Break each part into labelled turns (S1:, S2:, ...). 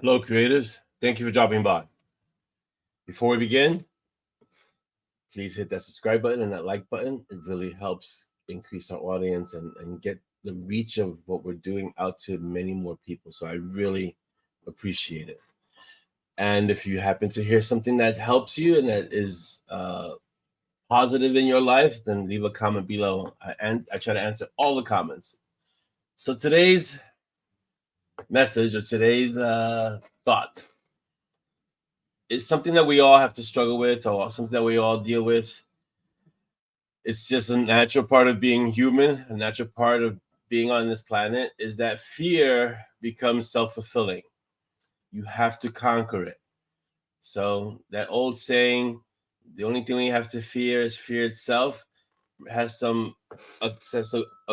S1: Hello, creatives. Thank you for dropping by. Before we begin, please hit that subscribe button and that like button. It really helps increase our audience and get the reach of what we're doing out to many more people. So I really appreciate it. And if you happen to hear something that helps you and that is positive in your life, then leave a comment below. I try to answer all the comments. So today's message or today's thought is something that we all have to struggle with or something that we all deal with. It's just a natural part of being human, a natural part of being on this planet, is that fear becomes self-fulfilling. You have to conquer it. So that old saying, the only thing we have to fear is fear itself, has a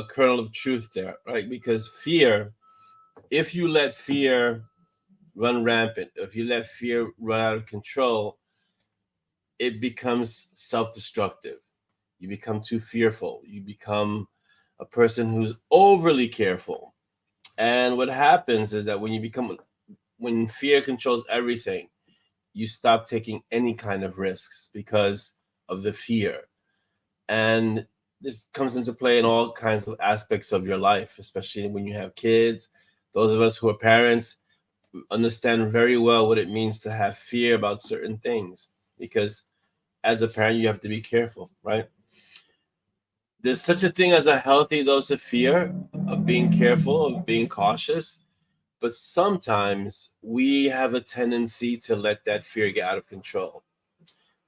S1: kernel of truth there, right? Because fear, if you let fear run rampant, if you let fear run out of control, it becomes self-destructive. You become too fearful. You become a person who's overly careful. And what happens is that when fear controls everything, you stop taking any kind of risks because of the fear. And this comes into play in all kinds of aspects of your life, especially when you have kids. Those of us who are parents understand very well what it means to have fear about certain things, because as a parent, you have to be careful, right? There's such a thing as a healthy dose of fear, of being careful, of being cautious. But sometimes we have a tendency to let that fear get out of control.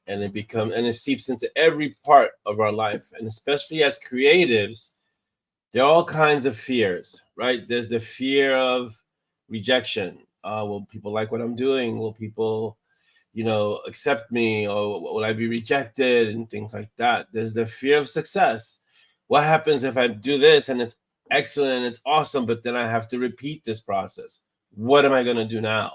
S1: And it seeps into every part of our life. And especially as creatives, there are all kinds of fears, right? There's the fear of rejection. Will people like what I'm doing? Will people, accept me, or will I be rejected, and things like that? There's the fear of success. What happens if I do this and it's excellent, it's awesome, but then I have to repeat this process? What am I going to do now?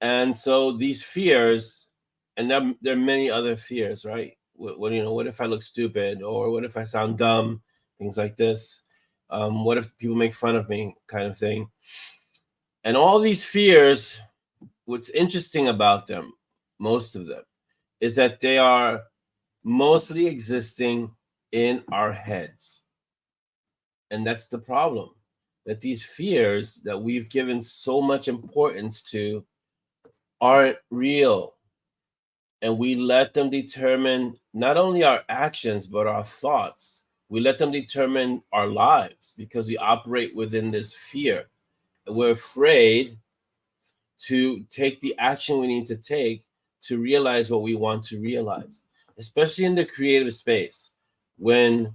S1: And so these fears, and there are many other fears, right? What if I look stupid, or what if I sound dumb? Things like this. What if people make fun of me, kind of thing. And all these fears, what's interesting about them, most of them, is that they are mostly existing in our heads. And that's the problem, that these fears that we've given so much importance to aren't real. And we let them determine not only our actions, but our thoughts. We let them determine our lives because we operate within this fear. And we're afraid to take the action we need to take to realize what we want to realize, especially in the creative space. When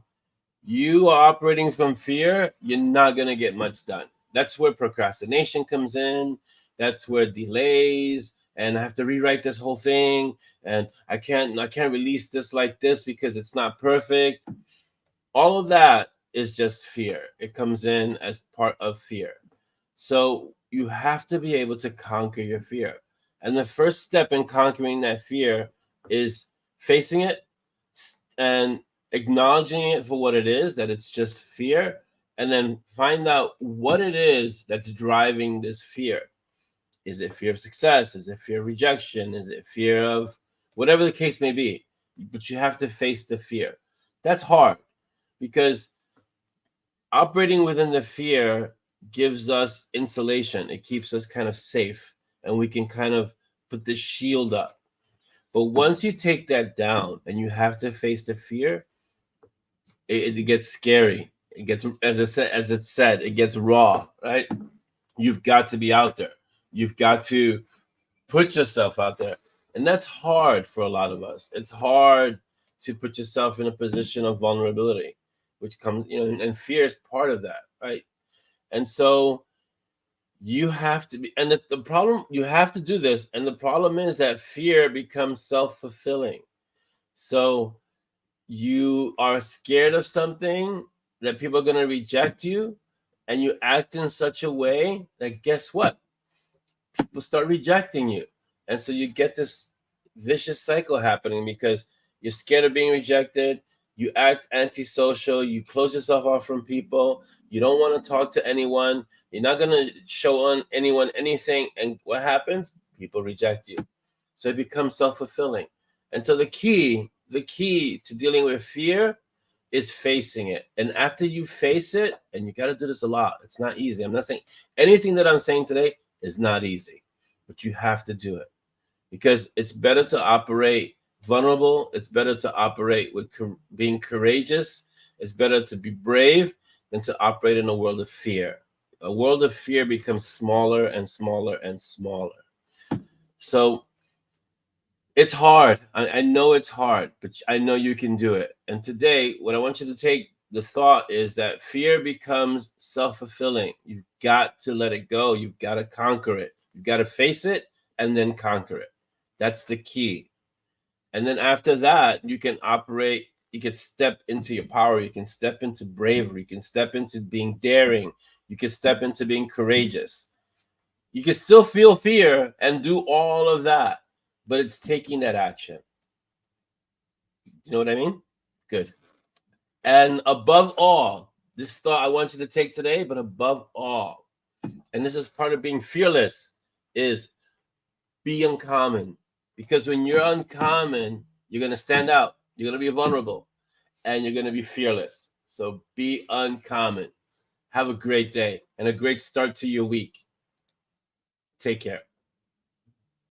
S1: you are operating from fear, you're not going to get much done. That's where procrastination comes in. That's where delays, and I have to rewrite this whole thing, and I can't release this like this because it's not perfect. All of that is just fear. It comes in as part of fear. So you have to be able to conquer your fear. And the first step in conquering that fear is facing it and acknowledging it for what it is, that it's just fear, and then find out what it is that's driving this fear. Is it fear of success? Is it fear of rejection? Is it fear of whatever the case may be? But you have to face the fear. That's hard because operating within the fear gives us insulation. It keeps us kind of safe, and we can kind of put the shield up. But once you take that down and you have to face the fear, it gets scary. It gets, as it said, it gets raw, right? You've got to be out there. You've got to put yourself out there. And that's hard for a lot of us. It's hard to put yourself in a position of vulnerability, which comes, and fear is part of that, right? And so you have to be, and the problem, you have to do this. And the problem is that fear becomes self-fulfilling. So you are scared of something, that people are going to reject you, and you act in such a way that, guess what? People start rejecting you. And so you get this vicious cycle happening because you're scared of being rejected. You act antisocial. You close yourself off from people. You don't want to talk to anyone. You're not going to show on anyone anything. And what happens? People reject you. So it becomes self-fulfilling. And so the key to dealing with fear is facing it. And after you face it, and you got to do this a lot, it's not easy. I'm not saying anything that I'm saying today is not easy, but you have to do it, because it's better to operate vulnerable. It's better to operate with being courageous. It's better to be brave than to operate in a world of fear. A world of fear becomes smaller and smaller and smaller. So it's hard. I know it's hard, but I know you can do it. And today, what I want you to take the thought is that fear becomes self-fulfilling. You've got to let it go. You've got to conquer it. You've got to face it and then conquer it. That's the key. And then after that, you can operate, you can step into your power. You can step into bravery. You can step into being daring. You can step into being courageous. You can still feel fear and do all of that, but it's taking that action. You know what I mean? Good. And above all, this thought I want you to take today, but above all, and this is part of being fearless, is be uncommon. Because when you're uncommon, you're going to stand out. You're going to be vulnerable, and you're going to be fearless. So be uncommon. Have a great day and a great start to your week. Take care.